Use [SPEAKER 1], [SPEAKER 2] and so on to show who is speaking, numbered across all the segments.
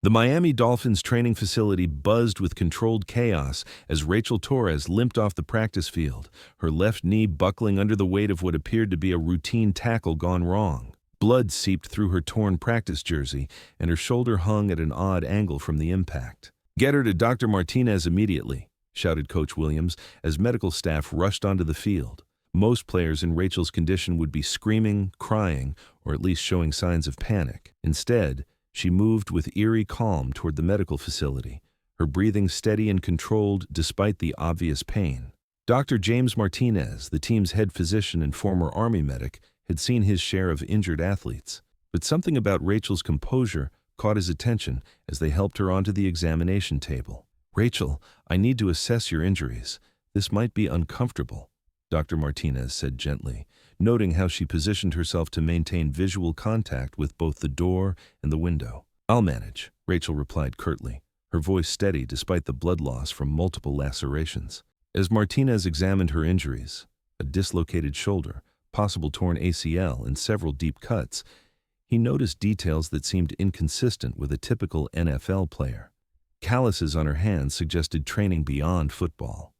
[SPEAKER 1] The Miami Dolphins training facility buzzed with controlled chaos as Rachel Torres limped off the practice field, her left knee buckling under the weight of what appeared to be a routine tackle gone wrong. Blood seeped through her torn practice jersey, and her shoulder hung at an odd angle from the impact. "Get her to Dr. Martinez immediately," shouted Coach Williams as medical staff rushed onto the field. Most players in Rachel's condition would be screaming, crying, or at least showing signs of panic. Instead, she moved with eerie calm toward the medical facility, her breathing steady and controlled despite the obvious pain. Dr. James Martinez, the team's head physician and former Army medic, had seen his share of injured athletes. But something about Rachel's composure caught his attention as they helped her onto the examination table. "Rachel, I need to assess your injuries. This might be uncomfortable," Dr. Martinez said gently, noting how she positioned herself to maintain visual contact with both the door and the window. "I'll manage," Rachel replied curtly, her voice steady despite the blood loss from multiple lacerations. As Martinez examined her injuries, a dislocated shoulder, possible torn ACL, and several deep cuts, he noticed details that seemed inconsistent with a typical NFL player. Calluses on her hands suggested training beyond football.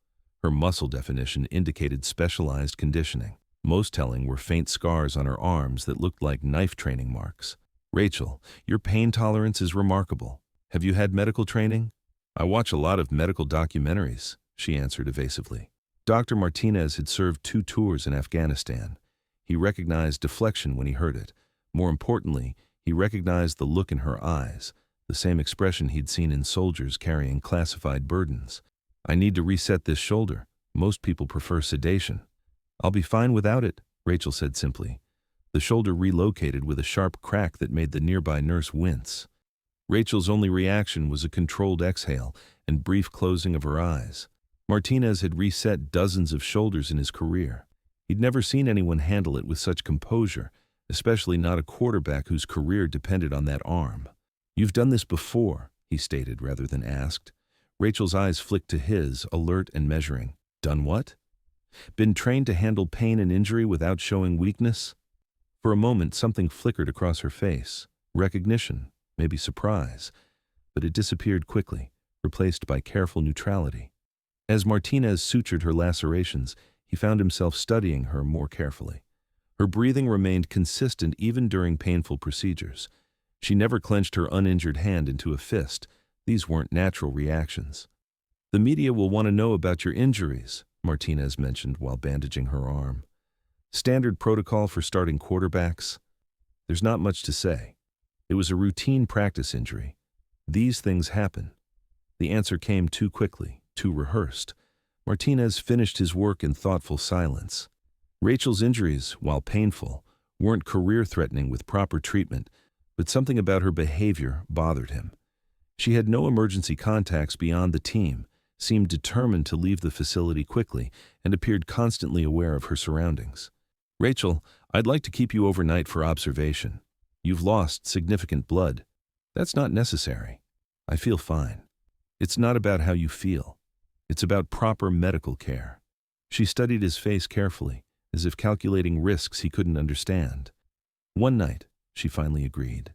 [SPEAKER 1] Her muscle definition indicated specialized conditioning. Most telling were faint scars on her arms that looked like knife training marks. "Rachel, your pain tolerance is remarkable. Have you had medical training?" "I watch a lot of medical documentaries," she answered evasively. Dr. Martinez had served 2 tours in Afghanistan. He recognized deflection when he heard it. More importantly, he recognized the look in her eyes, the same expression he'd seen in soldiers carrying classified burdens. "I need to reset this shoulder. Most people prefer sedation." "I'll be fine without it," Rachel said simply. The shoulder relocated with a sharp crack that made the nearby nurse wince. Rachel's only reaction was a controlled exhale and brief closing of her eyes. Martinez had reset dozens of shoulders in his career. He'd never seen anyone handle it with such composure, especially not a quarterback whose career depended on that arm. "You've done this before," he stated rather than asked. Rachel's eyes flicked to his, alert and measuring. "Done what?" "Been trained to handle pain and injury without showing weakness?" For a moment, something flickered across her face. Recognition, maybe surprise, but it disappeared quickly, replaced by careful neutrality. As Martinez sutured her lacerations, he found himself studying her more carefully. Her breathing remained consistent even during painful procedures. She never clenched her uninjured hand into a fist. These weren't natural reactions. "The media will want to know about your injuries," Martinez mentioned while bandaging her arm. "Standard protocol for starting quarterbacks?" "There's not much to say. It was a routine practice injury. These things happen." The answer came too quickly, too rehearsed. Martinez finished his work in thoughtful silence. Rachel's injuries, while painful, weren't career-threatening with proper treatment, but something about her behavior bothered him. She had no emergency contacts beyond the team, seemed determined to leave the facility quickly, and appeared constantly aware of her surroundings. "Rachel, I'd like to keep you overnight for observation. You've lost significant blood." "That's not necessary. I feel fine." "It's not about how you feel. It's about proper medical care." She studied his face carefully, as if calculating risks he couldn't understand. "One night," she finally agreed.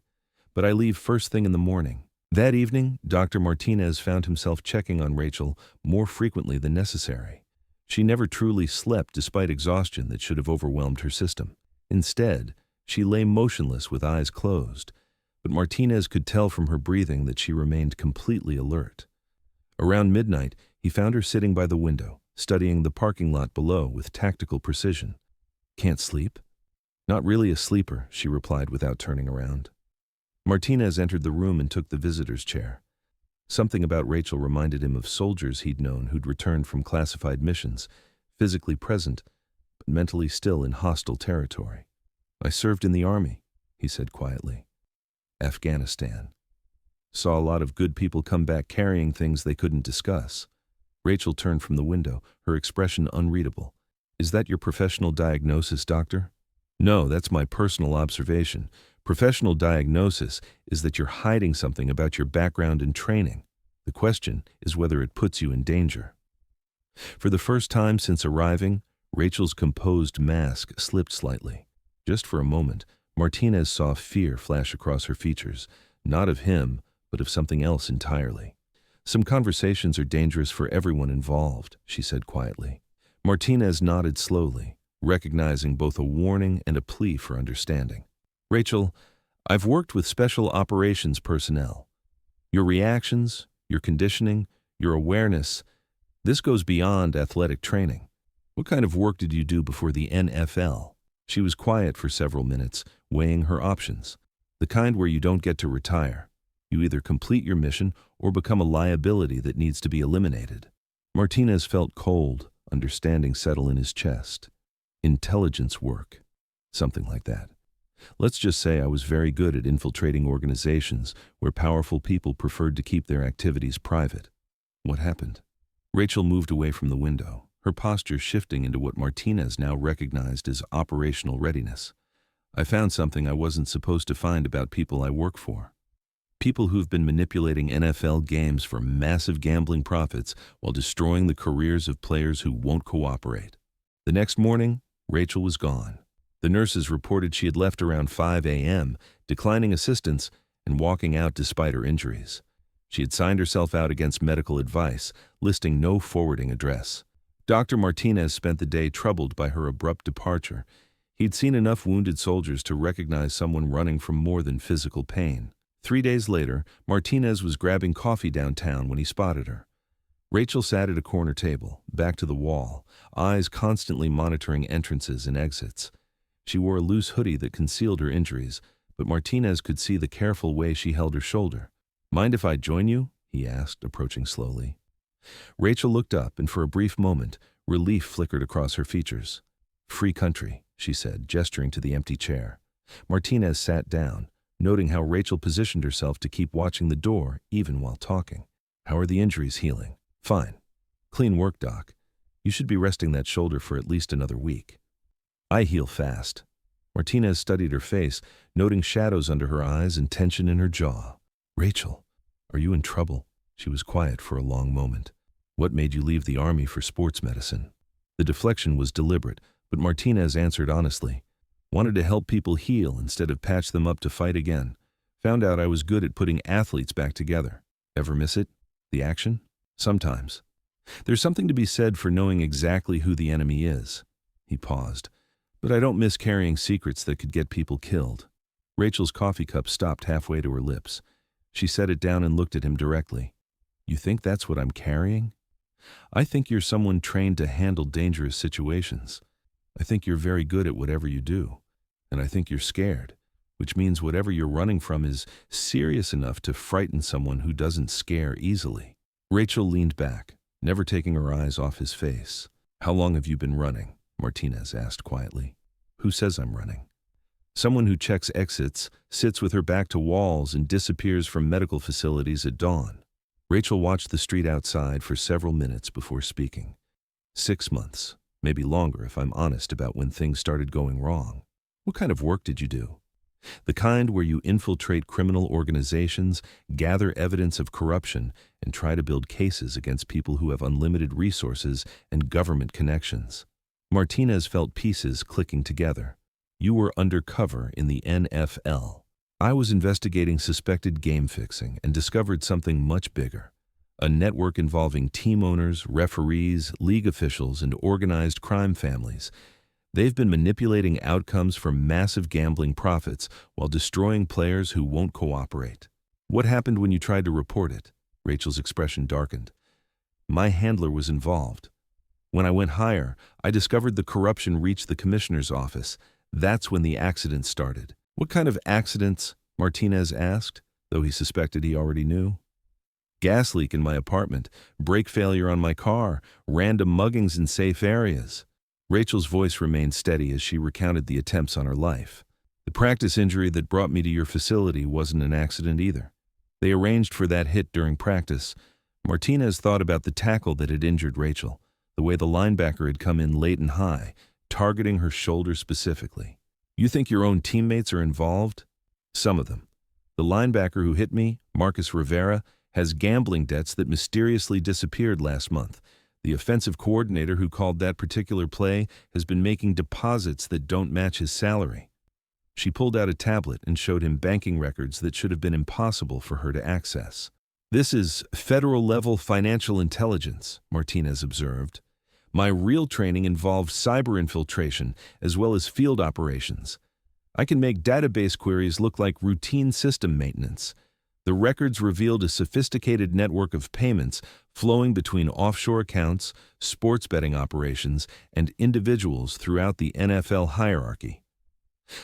[SPEAKER 1] "But I leave first thing in the morning." That evening, Dr. Martinez found himself checking on Rachel more frequently than necessary. She never truly slept despite exhaustion that should have overwhelmed her system. Instead, she lay motionless with eyes closed, but Martinez could tell from her breathing that she remained completely alert. Around midnight, he found her sitting by the window, studying the parking lot below with tactical precision. "Can't sleep?" "Not really a sleeper," she replied without turning around. Martinez entered the room and took the visitor's chair. Something about Rachel reminded him of soldiers he'd known who'd returned from classified missions, physically present, but mentally still in hostile territory. "I served in the army," he said quietly. "Afghanistan. Saw a lot of good people come back carrying things they couldn't discuss." Rachel turned from the window, her expression unreadable. "Is that your professional diagnosis, doctor?" "No, that's my personal observation. Professional diagnosis is that you're hiding something about your background and training. The question is whether it puts you in danger." For the first time since arriving, Rachel's composed mask slipped slightly. Just for a moment, Martinez saw fear flash across her features, not of him, but of something else entirely. Some conversations are dangerous for everyone involved, she said quietly. Martinez nodded slowly, recognizing both a warning and a plea for understanding. Rachel, I've worked with special operations personnel. Your reactions, your conditioning, your awareness, this goes beyond athletic training. What kind of work did you do before the NFL? She was quiet for several minutes, weighing her options. The kind where you don't get to retire. You either complete your mission or become a liability that needs to be eliminated. Martinez felt cold, understanding settle in his chest. Intelligence work. Something like that. Let's just say I was very good at infiltrating organizations where powerful people preferred to keep their activities private. What happened? Rachel moved away from the window, her posture shifting into what Martinez now recognized as operational readiness. I found something I wasn't supposed to find about people I work for. People who've been manipulating NFL games for massive gambling profits while destroying the careers of players who won't cooperate. The next morning, Rachel was gone. The nurses reported she had left around 5 a.m., declining assistance and walking out despite her injuries. She had signed herself out against medical advice, listing no forwarding address. Dr. Martinez spent the day troubled by her abrupt departure. He'd seen enough wounded soldiers to recognize someone running from more than physical pain. 3 days later, Martinez was grabbing coffee downtown when he spotted her. Rachel sat at a corner table, back to the wall, eyes constantly monitoring entrances and exits. She wore a loose hoodie that concealed her injuries, but Martinez could see the careful way she held her shoulder. "Mind if I join you?" he asked, approaching slowly. Rachel looked up, and for a brief moment, relief flickered across her features. "Free country," she said, gesturing to the empty chair. Martinez sat down, noting how Rachel positioned herself to keep watching the door even while talking. "How are the injuries healing?" "Fine. Clean work, Doc. You should be resting that shoulder for at least another week." "I heal fast." Martinez studied her face, noting shadows under her eyes and tension in her jaw. "Rachel, are you in trouble?" She was quiet for a long moment. "What made you leave the Army for sports medicine?" The deflection was deliberate, but Martinez answered honestly. "Wanted to help people heal instead of patch them up to fight again. Found out I was good at putting athletes back together. Ever miss it? The action? Sometimes. There's something to be said for knowing exactly who the enemy is." He paused. "But I don't miss carrying secrets that could get people killed." Rachel's coffee cup stopped halfway to her lips. She set it down and looked at him directly. "You think that's what I'm carrying?" "I think you're someone trained to handle dangerous situations. I think you're very good at whatever you do. And I think you're scared, which means whatever you're running from is serious enough to frighten someone who doesn't scare easily." Rachel leaned back, never taking her eyes off his face. "How long have you been running?" Martinez asked quietly. "Who says I'm running?" "Someone who checks exits, sits with her back to walls, and disappears from medical facilities at dawn." Rachel watched the street outside for several minutes before speaking. 6 months, maybe longer if I'm honest about when things started going wrong. "What kind of work did you do?" "The kind where you infiltrate criminal organizations, gather evidence of corruption, and try to build cases against people who have unlimited resources and government connections." Martinez felt pieces clicking together. "You were undercover in the NFL. I was investigating suspected game fixing and discovered something much bigger. A network involving team owners, referees, league officials, and organized crime families. They've been manipulating outcomes for massive gambling profits while destroying players who won't cooperate." "What happened when you tried to report it?" Rachel's expression darkened. "My handler was involved. When I went higher, I discovered the corruption reached the commissioner's office. That's when the accident started." "What kind of accidents?" Martinez asked, though he suspected he already knew. "Gas leak in my apartment, brake failure on my car, random muggings in safe areas." Rachel's voice remained steady as she recounted the attempts on her life. "The practice injury that brought me to your facility wasn't an accident either. They arranged for that hit during practice." Martinez thought about the tackle that had injured Rachel, the way the linebacker had come in late and high, targeting her shoulder specifically. "You think your own teammates are involved?" "Some of them. The linebacker who hit me, Marcus Rivera, has gambling debts that mysteriously disappeared last month. The offensive coordinator who called that particular play has been making deposits that don't match his salary." She pulled out a tablet and showed him banking records that should have been impossible for her to access. "This is federal-level financial intelligence," Martinez observed. "My real training involved cyber infiltration as well as field operations. I can make database queries look like routine system maintenance." The records revealed a sophisticated network of payments flowing between offshore accounts, sports betting operations, and individuals throughout the NFL hierarchy.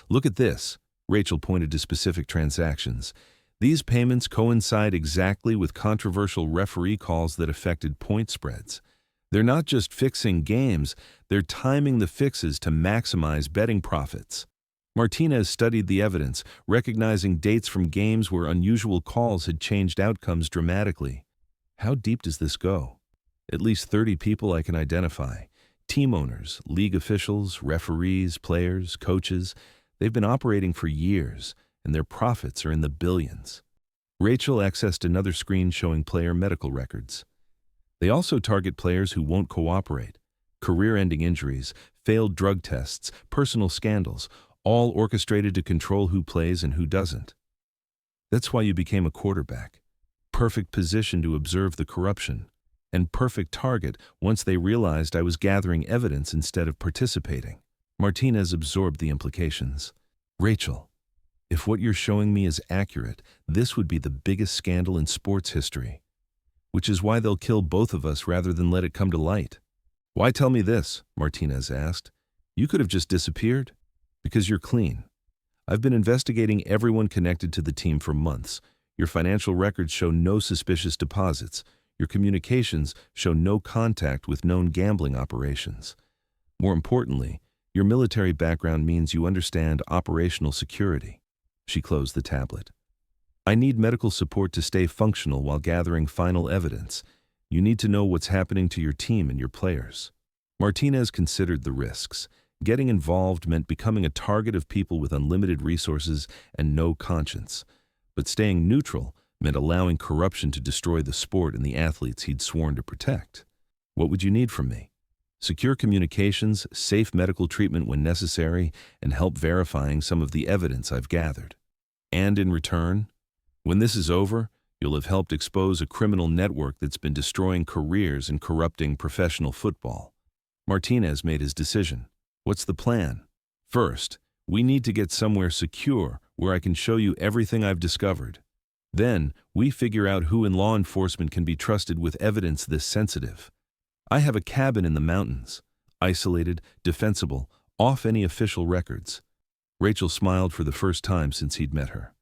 [SPEAKER 1] "Look at this," Rachel pointed to specific transactions. "These payments coincide exactly with controversial referee calls that affected point spreads. They're not just fixing games, they're timing the fixes to maximize betting profits." Martinez studied the evidence, recognizing dates from games where unusual calls had changed outcomes dramatically. "How deep does this go?" "At least 30 people I can identify. Team owners, league officials, referees, players, coaches. They've been operating for years, and their profits are in the billions." Rachel accessed another screen showing player medical records. "They also target players who won't cooperate. Career-ending injuries, failed drug tests, personal scandals, all orchestrated to control who plays and who doesn't. That's why you became a quarterback. Perfect position to observe the corruption, and perfect target once they realized I was gathering evidence instead of participating." Martinez absorbed the implications. "Rachel, if what you're showing me is accurate, this would be the biggest scandal in sports history. Which is why they'll kill both of us rather than let it come to light." "Why tell me this?" Martinez asked. "You could have just disappeared." "Because you're clean. I've been investigating everyone connected to the team for months. Your financial records show no suspicious deposits. Your communications show no contact with known gambling operations. More importantly, your military background means you understand operational security." She closed the tablet. "I need medical support to stay functional while gathering final evidence. You need to know what's happening to your team and your players." Martinez considered the risks. Getting involved meant becoming a target of people with unlimited resources and no conscience. But staying neutral meant allowing corruption to destroy the sport and the athletes he'd sworn to protect. "What would you need from me?" "Secure communications, safe medical treatment when necessary, and help verifying some of the evidence I've gathered." "And in return?" "When this is over, you'll have helped expose a criminal network that's been destroying careers and corrupting professional football." Martinez made his decision. "What's the plan?" "First, we need to get somewhere secure where I can show you everything I've discovered. Then, we figure out who in law enforcement can be trusted with evidence this sensitive. I have a cabin in the mountains, isolated, defensible, off any official records." Rachel smiled for the first time since he'd met her.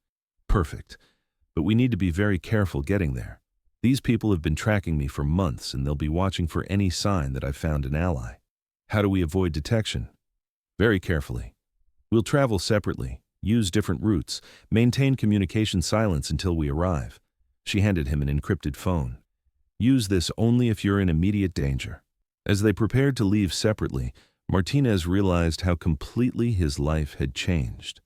[SPEAKER 1] "Perfect. But we need to be very careful getting there. These people have been tracking me for months, and they'll be watching for any sign that I've found an ally." "How do we avoid detection?" "Very carefully. We'll travel separately, use different routes, maintain communication silence until we arrive." She handed him an encrypted phone. "Use this only if you're in immediate danger." As they prepared to leave separately, Martinez realized how completely his life had changed.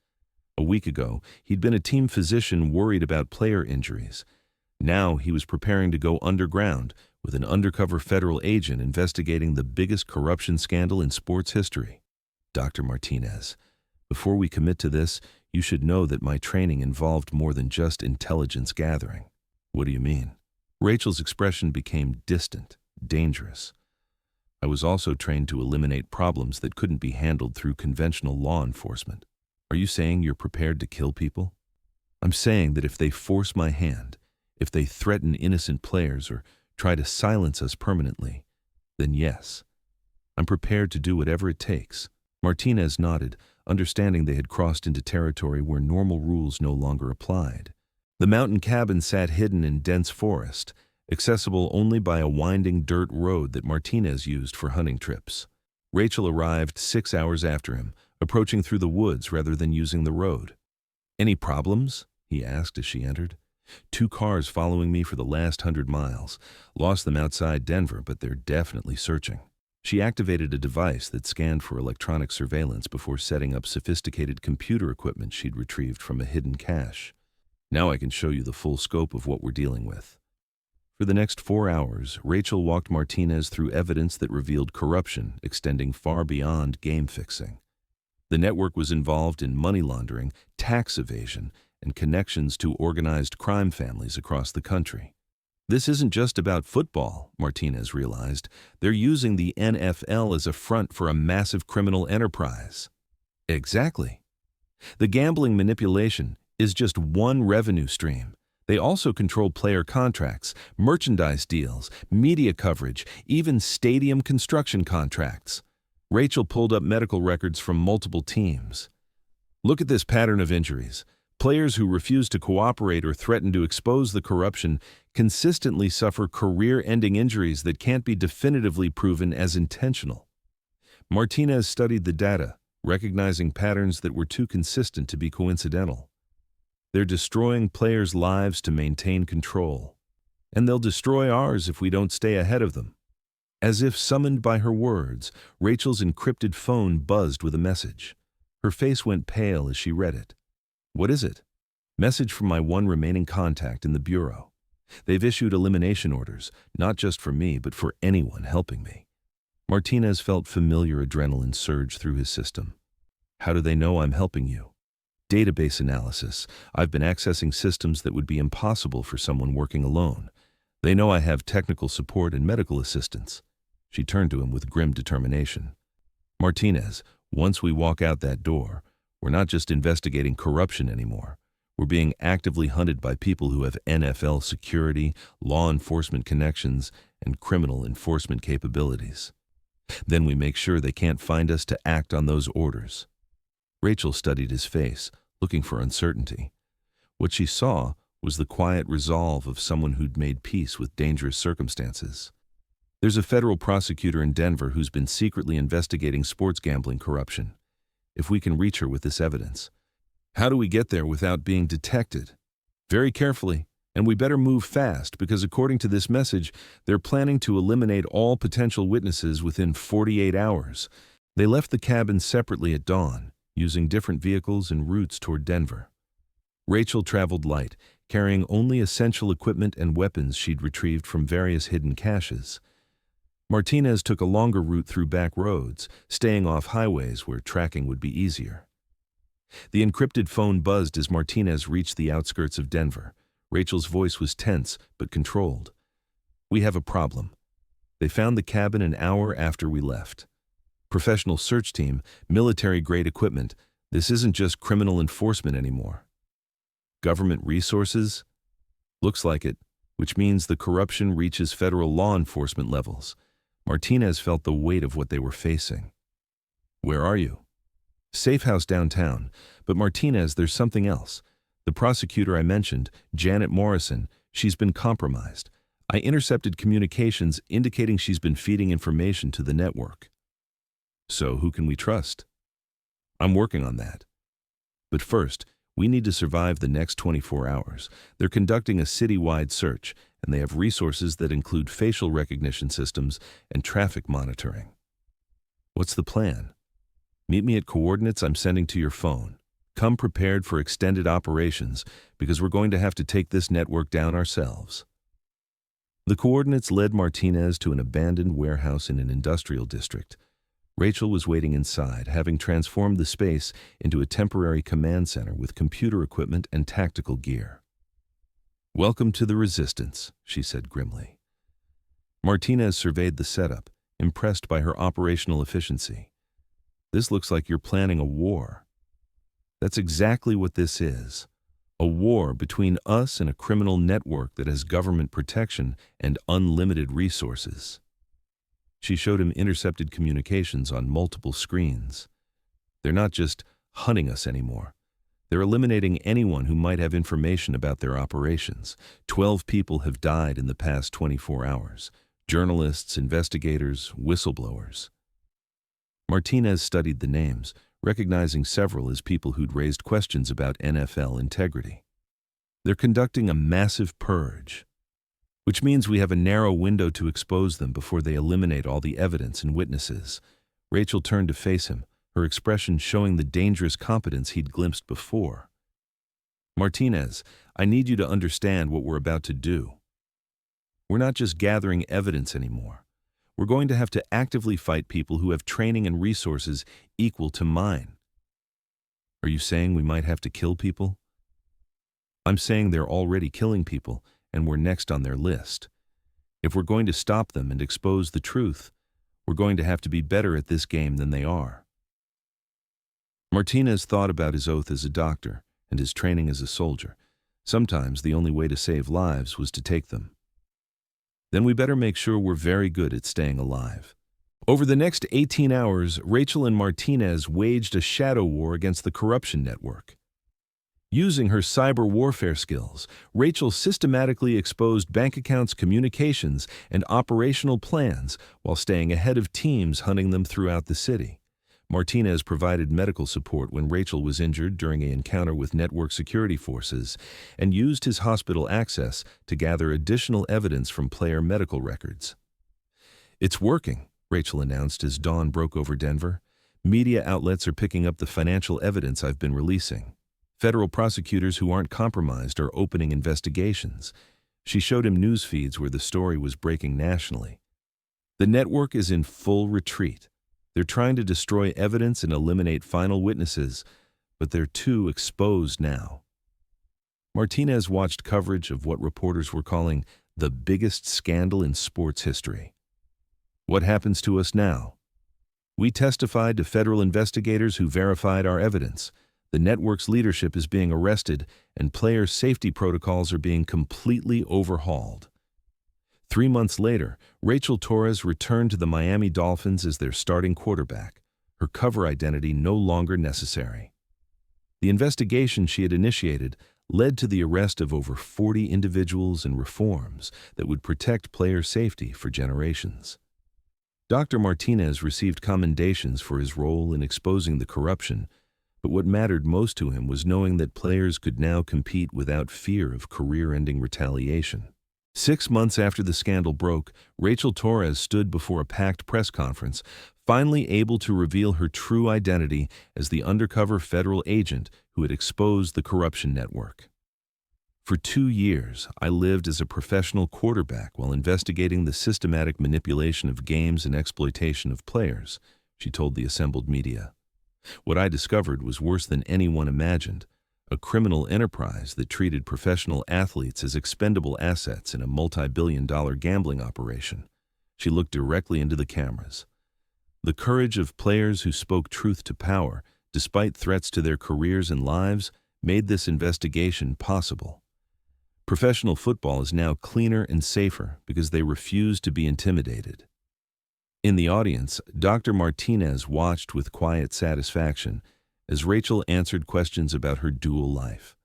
[SPEAKER 1] A week ago, he'd been a team physician worried about player injuries. Now he was preparing to go underground with an undercover federal agent investigating the biggest corruption scandal in sports history. "Dr. Martinez, before we commit to this, you should know that my training involved more than just intelligence gathering." "What do you mean?" Rachel's expression became distant, dangerous. "I was also trained to eliminate problems that couldn't be handled through conventional law enforcement." "Are you saying you're prepared to kill people?" "I'm saying that if they force my hand, if they threaten innocent players or try to silence us permanently, then yes, I'm prepared to do whatever it takes." Martinez nodded, understanding they had crossed into territory where normal rules no longer applied. The mountain cabin sat hidden in dense forest, accessible only by a winding dirt road that Martinez used for hunting trips. Rachel arrived 6 hours after him, approaching through the woods rather than using the road. "Any problems?" he asked as she entered. "2 cars following me for the last 100 miles. Lost them outside Denver, but they're definitely searching." She activated a device that scanned for electronic surveillance before setting up sophisticated computer equipment she'd retrieved from a hidden cache. "Now I can show you the full scope of what we're dealing with." For the next 4 hours, Rachel walked Martinez through evidence that revealed corruption extending far beyond game fixing. The network was involved in money laundering, tax evasion, and connections to organized crime families across the country. This isn't just about football, Martinez realized. They're using the NFL as a front for a massive criminal enterprise. Exactly. The gambling manipulation is just one revenue stream. They also control player contracts, merchandise deals, media coverage, even stadium construction contracts. Rachel pulled up medical records from multiple teams. Look at this pattern of injuries. Players who refuse to cooperate or threaten to expose the corruption consistently suffer career-ending injuries that can't be definitively proven as intentional. Martinez studied the data, recognizing patterns that were too consistent to be coincidental. They're destroying players' lives to maintain control, and they'll destroy ours if we don't stay ahead of them. As if summoned by her words, Rachel's encrypted phone buzzed with a message. Her face went pale as she read it. What is it? Message from my one remaining contact in the bureau. They've issued elimination orders, not just for me, but for anyone helping me. Martinez felt familiar adrenaline surge through his system. How do they know I'm helping you? Database analysis. I've been accessing systems that would be impossible for someone working alone. They know I have technical support and medical assistance. She turned to him with grim determination. Martinez, once we walk out that door, we're not just investigating corruption anymore. We're being actively hunted by people who have NFL security, law enforcement connections, and criminal enforcement capabilities. Then we make sure they can't find us to act on those orders. Rachel studied his face, looking for uncertainty. What she saw was the quiet resolve of someone who'd made peace with dangerous circumstances. There's a federal prosecutor in Denver who's been secretly investigating sports gambling corruption. If we can reach her with this evidence. How do we get there without being detected? Very carefully, and we better move fast because according to this message, they're planning to eliminate all potential witnesses within 48 hours. They left the cabin separately at dawn, using different vehicles and routes toward Denver. Rachel traveled light, carrying only essential equipment and weapons she'd retrieved from various hidden caches. Martinez took a longer route through back roads, staying off highways where tracking would be easier. The encrypted phone buzzed as Martinez reached the outskirts of Denver. Rachel's voice was tense but controlled. We have a problem. They found the cabin an hour after we left. Professional search team, military-grade equipment. This isn't just criminal enforcement anymore. Government resources? Looks like it, which means the corruption reaches federal law enforcement levels. Martinez felt the weight of what they were facing. Where are you? Safe house downtown, but Martinez, there's something else. The prosecutor I mentioned, Janet Morrison, she's been compromised. I intercepted communications indicating she's been feeding information to the network. So who can we trust? I'm working on that. But first, we need to survive the next 24 hours. They're conducting a citywide search, and they have resources that include facial recognition systems and traffic monitoring. What's the plan? Meet me at coordinates I'm sending to your phone. Come prepared for extended operations, because we're going to have to take this network down ourselves. The coordinates led Martinez to an abandoned warehouse in an industrial district. Rachel was waiting inside, having transformed the space into a temporary command center with computer equipment and tactical gear. Welcome to the Resistance, she said grimly. Martinez surveyed the setup, impressed by her operational efficiency. This looks like you're planning a war. That's exactly what this is. A war between us and a criminal network that has government protection and unlimited resources. She showed him intercepted communications on multiple screens. They're not just hunting us anymore. They're eliminating anyone who might have information about their operations. 12 people have died in the past 24 hours. Journalists, investigators, whistleblowers. Martinez studied the names, recognizing several as people who'd raised questions about NFL integrity. They're conducting a massive purge, which means we have a narrow window to expose them before they eliminate all the evidence and witnesses. Rachel turned to face him, her expression showing the dangerous competence he'd glimpsed before. Martinez, I need you to understand what we're about to do. We're not just gathering evidence anymore. We're going to have to actively fight people who have training and resources equal to mine. Are you saying we might have to kill people? I'm saying they're already killing people, and we're next on their list. If we're going to stop them and expose the truth, we're going to have to be better at this game than they are. Martinez thought about his oath as a doctor and his training as a soldier. Sometimes the only way to save lives was to take them. Then we better make sure we're very good at staying alive. Over the next 18 hours, Rachel and Martinez waged a shadow war against the corruption network. Using her cyber warfare skills, Rachel systematically exposed bank accounts, communications, and operational plans while staying ahead of teams hunting them throughout the city. Martinez provided medical support when Rachel was injured during an encounter with network security forces and used his hospital access to gather additional evidence from player medical records. "It's working," Rachel announced as dawn broke over Denver. "Media outlets are picking up the financial evidence I've been releasing. Federal prosecutors who aren't compromised are opening investigations." She showed him news feeds where the story was breaking nationally. "The network is in full retreat. They're trying to destroy evidence and eliminate final witnesses, but they're too exposed now." Martinez watched coverage of what reporters were calling the biggest scandal in sports history. "What happens to us now? We testified to federal investigators who verified our evidence. The network's leadership is being arrested, and player safety protocols are being completely overhauled." 3 months later, Rachel Torres returned to the Miami Dolphins as their starting quarterback, her cover identity no longer necessary. The investigation she had initiated led to the arrest of over 40 individuals and reforms that would protect player safety for generations. Dr. Martinez received commendations for his role in exposing the corruption, but what mattered most to him was knowing that players could now compete without fear of career-ending retaliation. 6 months after the scandal broke, Rachel Torres stood before a packed press conference, finally able to reveal her true identity as the undercover federal agent who had exposed the corruption network. "For 2 years, I lived as a professional quarterback while investigating the systematic manipulation of games and exploitation of players," she told the assembled media. "What I discovered was worse than anyone imagined. A criminal enterprise that treated professional athletes as expendable assets in a multi-billion-dollar gambling operation." She looked directly into the cameras. "The courage of players who spoke truth to power, despite threats to their careers and lives, made this investigation possible. Professional football is now cleaner and safer because they refuse to be intimidated." In the audience, Dr. Martinez watched with quiet satisfaction as Rachel answered questions about her dual life.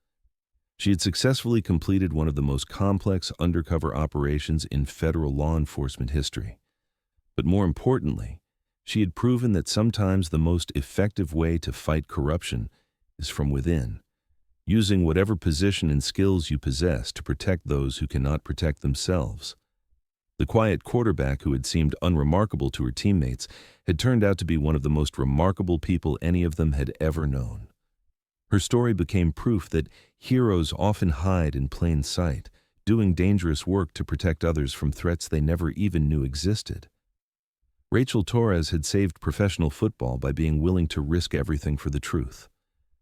[SPEAKER 1] She had successfully completed one of the most complex undercover operations in federal law enforcement history. But more importantly, she had proven that sometimes the most effective way to fight corruption is from within, using whatever position and skills you possess to protect those who cannot protect themselves. The quiet quarterback who had seemed unremarkable to her teammates had turned out to be one of the most remarkable people any of them had ever known. Her story became proof that heroes often hide in plain sight, doing dangerous work to protect others from threats they never even knew existed. Rachel Torres had saved professional football by being willing to risk everything for the truth.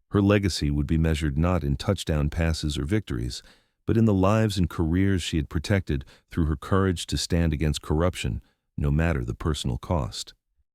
[SPEAKER 1] Her legacy would be measured not in touchdown passes or victories, but in the lives and careers she had protected through her courage to stand against corruption, no matter the personal cost.